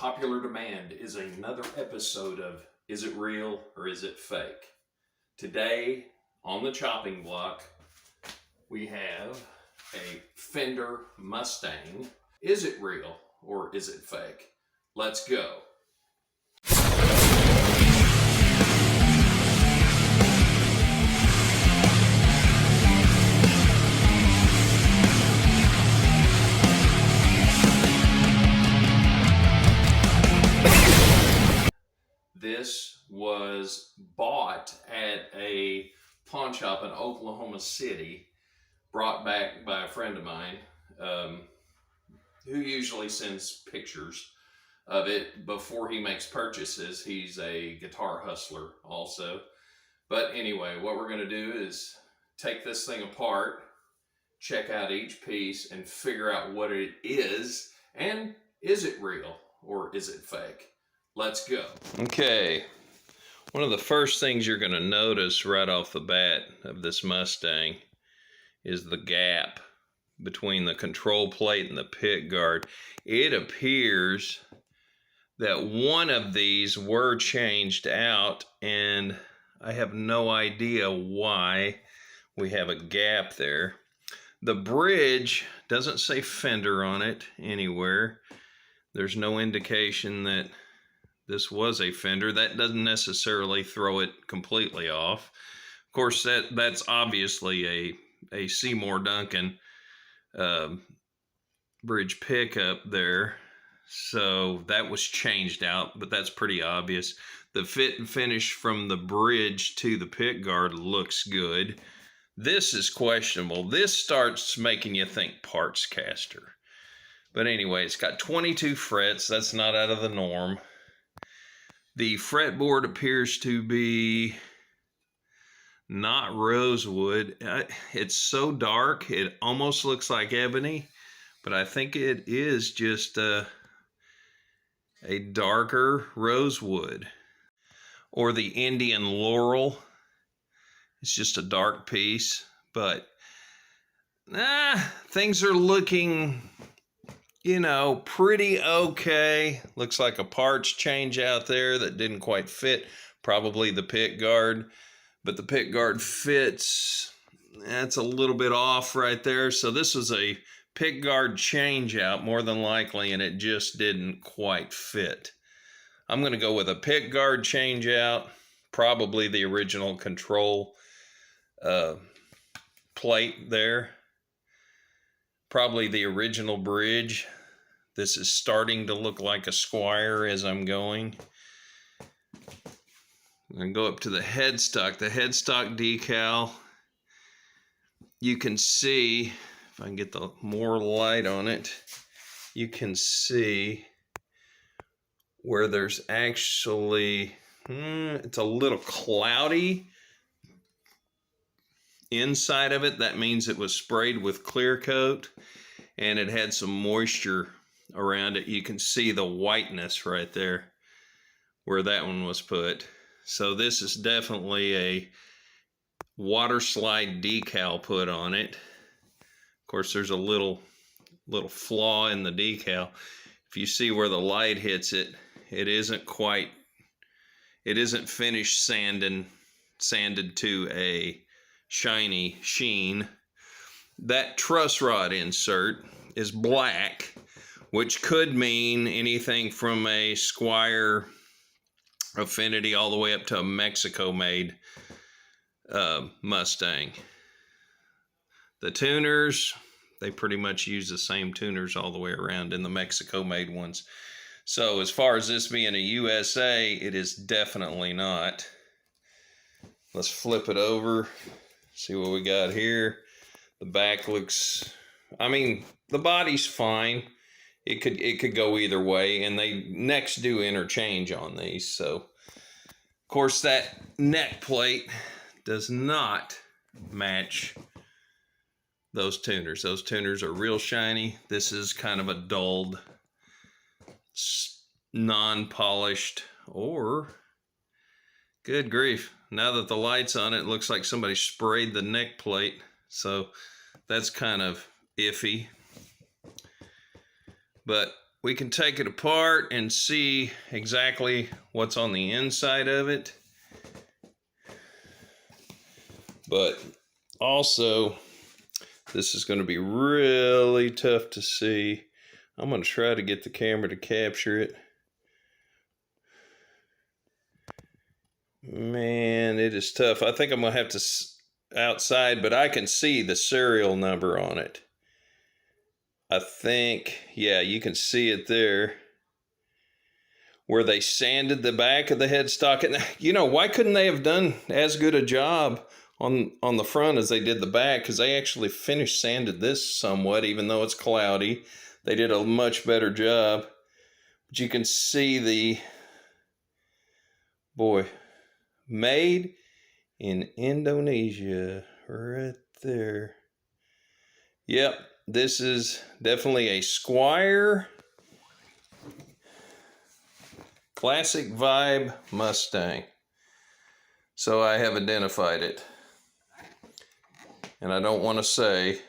popular demand is another episode of Is It Real or Is It Fake? Today on the chopping block we have a Fender Mustang. Is it real or is it fake? Let's go. This was bought at a pawn shop in Oklahoma City, brought back by a friend of mine who usually sends pictures of it before he makes purchases. He's a guitar hustler also. But anyway, what we're going to do is take this thing apart, check out each piece, and figure out what it is, and is it real or is it fake? Let's go. Okay, one of the first things you're going to notice right off the bat of this Mustang is the gap between the control plate and the pick guard. It appears that one of these were changed out, and I have no idea why we have a gap there. The bridge doesn't say Fender on it anywhere. There's no indication that this was a Fender. That doesn't necessarily throw it completely off. Of course, that's obviously a Seymour Duncan bridge pickup there. So that was changed out, but that's pretty obvious. The fit and finish from the bridge to the pick guard looks good. This is questionable. This starts making you think parts caster. But anyway, it's got 22 frets. That's not out of the norm. The fretboard appears to be not rosewood. It's so dark, it almost looks like ebony, but I think it is just a darker rosewood. Or the Indian laurel. It's just a dark piece, but things are looking, you know, pretty okay. Looks like a parts change out there that didn't quite fit. Probably the pick guard, but the pick guard fits. That's a little bit off right there. So this was a pick guard change out more than likely, and it just didn't quite fit. I'm going to go with a pick guard change out, probably the original control plate there. Probably the original bridge. This is starting to look like a Squire as I'm going. I'm going to go up to the headstock. The headstock decal, you can see, if I can get the more light on it, you can see where there's actually, it's a little cloudy inside of it. That means it was sprayed with clear coat and it had some moisture around it. You can see the whiteness right there where that one was put. So this is definitely a water slide decal put on it. Of course, there's a little flaw in the decal. If you see where the light hits it, it isn't finished sanded to a shiny sheen. That truss rod insert is black, which could mean anything from a Squire Affinity all the way up to a Mexico-made Mustang. The tuners, they pretty much use the same tuners all the way around in the Mexico-made ones. So as far as this being a USA, it is definitely not. Let's flip it over, see what we got here. The back looks, I mean, the body's fine. It could go either way, and they necks do interchange on these. So, of course, that neck plate does not match those tuners. Those tuners are real shiny. This is kind of a dulled, non-polished, or, good grief, now that the light's on it, it looks like somebody sprayed the neck plate. So that's kind of iffy. But we can take it apart and see exactly what's on the inside of it. But also, this is going to be really tough to see. I'm going to try to get the camera to capture it. Man, it is tough. I think I'm going to have to outside, but I can see the serial number on it. I think, yeah, you can see it there, where they sanded the back of the headstock. And, you know, why couldn't they have done as good a job on the front as they did the back? Because they actually finished sanded this somewhat, even though it's cloudy. They did a much better job. But you can see the, boy, made in Indonesia right there. Yep, this is definitely a Squire Classic Vibe Mustang. So I have identified it. And I don't want to say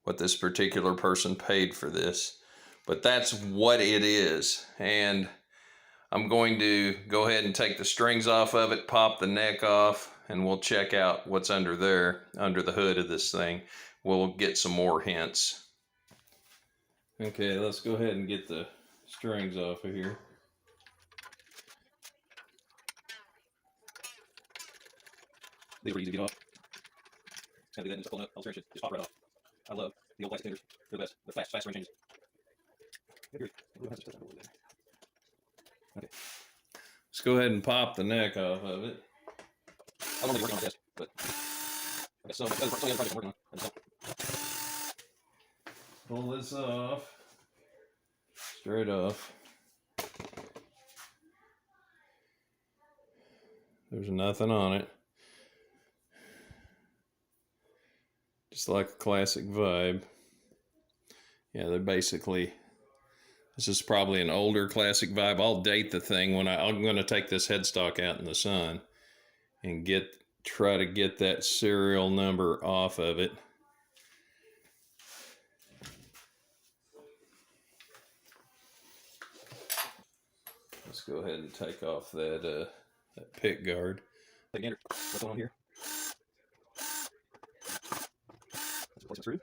what this particular person paid for this, but that's what it is. And I'm going to go ahead and take the strings off of it, pop the neck off, and we'll check out what's under there, under the hood of this thing. We'll get some more hints. Okay, let's go ahead and get the strings off of here. These are easy to get off. Gotta do that and just pull it up. Illustration. Just pop right off. I love the old plastic fenders. They're the best. They're fast string changes. Okay. Let's go ahead and pop the neck off of it. I'm only working on this, but I got so many other projects I'm working on. Pull this off. Straight off. There's nothing on it. Just like a Classic Vibe. Yeah, they're basically, this is probably an older Classic Vibe. I'll date the thing when I'm going to take this headstock out in the sun and try to get that serial number off of it. Let's go ahead and take off that pick guard. Again, what's going on here? Place it through.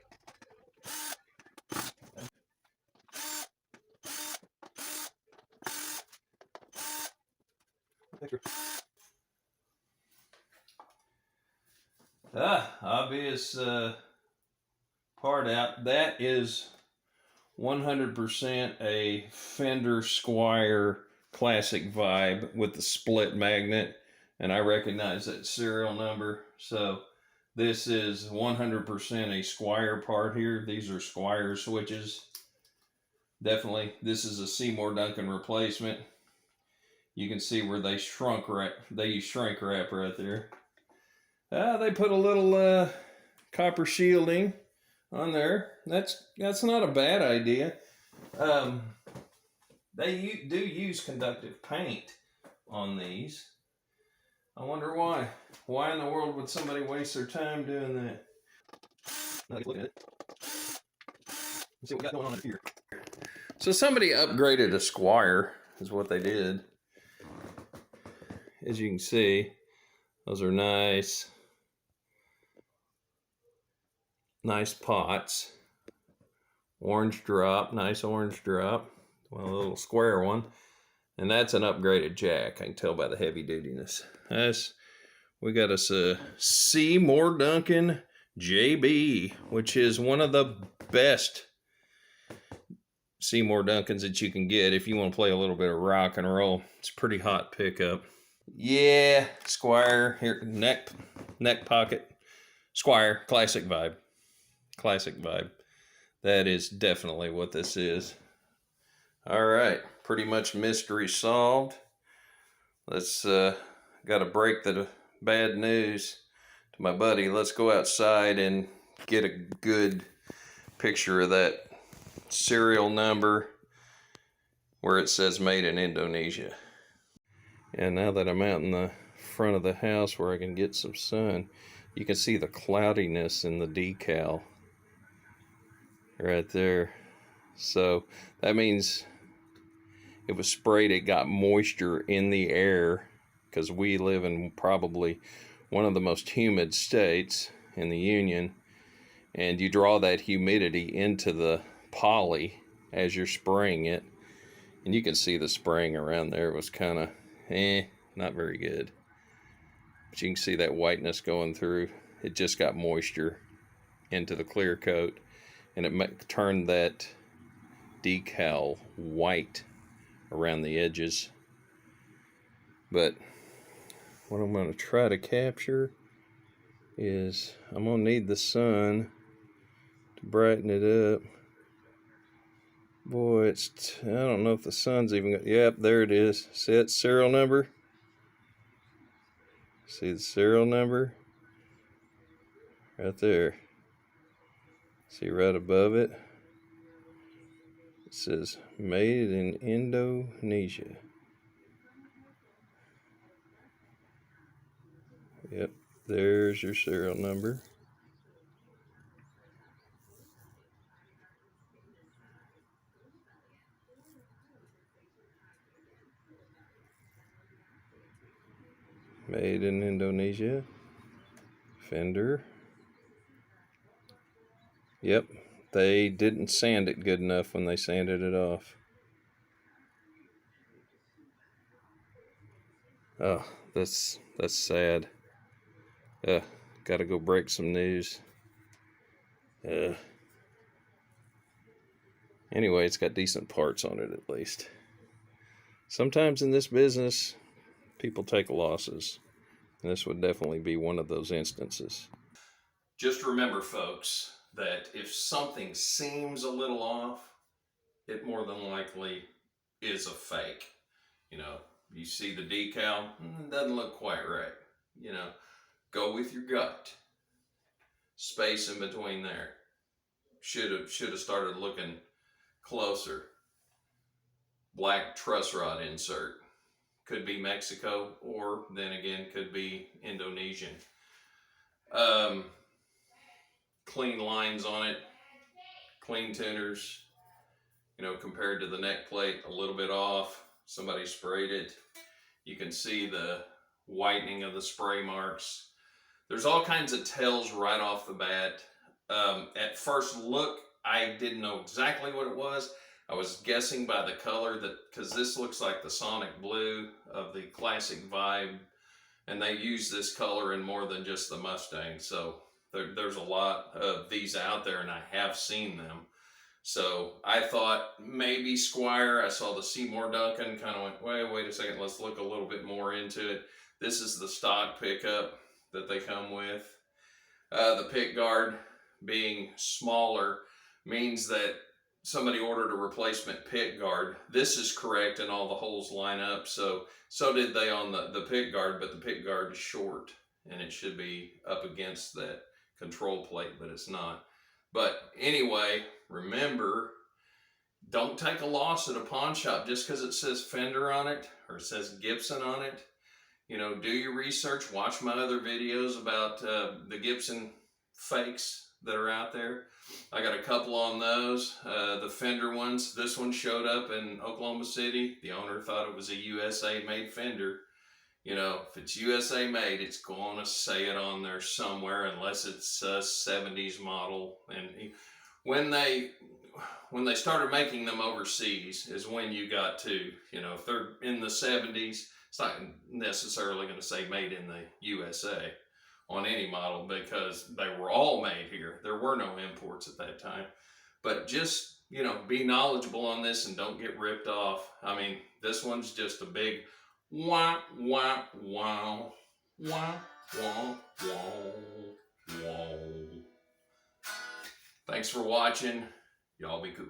Obvious part out. That is 100% a Fender Squire Classic Vibe with the split magnet, and I recognize that serial number. So this is 100% a Squire part here. These are Squire switches. Definitely, this is a Seymour Duncan replacement. You can see where they shrunk wrap. They use shrink wrap right there. They put a little copper shielding on there. That's not a bad idea. They do use conductive paint on these. I wonder why. Why in the world would somebody waste their time doing that? Now let's look at it. Let's see what we got going on here. So somebody upgraded a Squire, is what they did. As you can see, those are nice pots. Orange drop, nice orange drop. Well, a little square one. And that's an upgraded jack. I can tell by the heavy dutiness. We got us a Seymour Duncan JB, which is one of the best Seymour Duncans that you can get if you want to play a little bit of rock and roll. It's a pretty hot pickup. Yeah, Squire here, neck pocket, Squire, Classic Vibe. Classic Vibe. That is definitely what this is. All right, pretty much mystery solved. Let's got to break the bad news to my buddy. Let's go outside and get a good picture of that serial number where it says made in Indonesia. And now that I'm out in the front of the house where I can get some sun, you can see the cloudiness in the decal right there. So that means it was sprayed, it got moisture in the air, because we live in probably one of the most humid states in the Union, and you draw that humidity into the poly as you're spraying it, and you can see the spraying around there was kind of not very good, but you can see that whiteness going through. It just got moisture into the clear coat, and it turned that decal white around the edges. But what I'm going to try to capture is, I'm going to need the sun to brighten it up. Boy, I don't know if the sun's even, yep, there it is. See that serial number? See the serial number? Right there. See right above it? It says made in Indonesia. Yep, there's your serial number. Made in Indonesia. Fender. Yep, they didn't sand it good enough when they sanded it off. Oh, that's sad. Gotta go break some news. Anyway, it's got decent parts on it at least. Sometimes in this business, people take losses. And this would definitely be one of those instances. Just remember, folks, that if something seems a little off, it more than likely is a fake. You know, you see the decal, it doesn't look quite right. You know, go with your gut. Space in between there. Should have started looking closer. Black truss rod insert. Could be Mexico, or then again could be Indonesian. Clean lines on it, clean tuners. You know, compared to the neck plate, a little bit off. Somebody sprayed it. You can see the whitening of the spray marks. There's all kinds of tells right off the bat. At first look, I didn't know exactly what it was. I was guessing by the color, because this looks like the Sonic Blue of the classic vibe, and they use this color in more than just the Mustang. So there's a lot of these out there, and I have seen them. So I thought maybe Squire. I saw the Seymour Duncan, kind of went, wait a second, let's look a little bit more into it. This is the stock pickup that they come with. The pick guard being smaller means that somebody ordered a replacement pick guard. This is correct and all the holes line up. So did they on the pick guard, but the pick guard is short and it should be up against that control plate, but it's not. But anyway, remember, don't take a loss at a pawn shop just because it says Fender on it or it says Gibson on it. You know, do your research, watch my other videos about the Gibson fakes that are out there. I got a couple on those, the Fender ones. This one showed up in Oklahoma City. The owner thought it was a USA made Fender. You know, if it's USA made, it's going to say it on there somewhere, unless it's a 70s model. And when they started making them overseas is when you got to, you know, if they're in the 70s, it's not necessarily going to say made in the USA on any model, because they were all made here. There were no imports at that time. But just, you know, be knowledgeable on this and don't get ripped off. I mean, this one's just a big wah, wah, wow, wah, wah, wah, wah. Thanks for watching. Y'all be cool.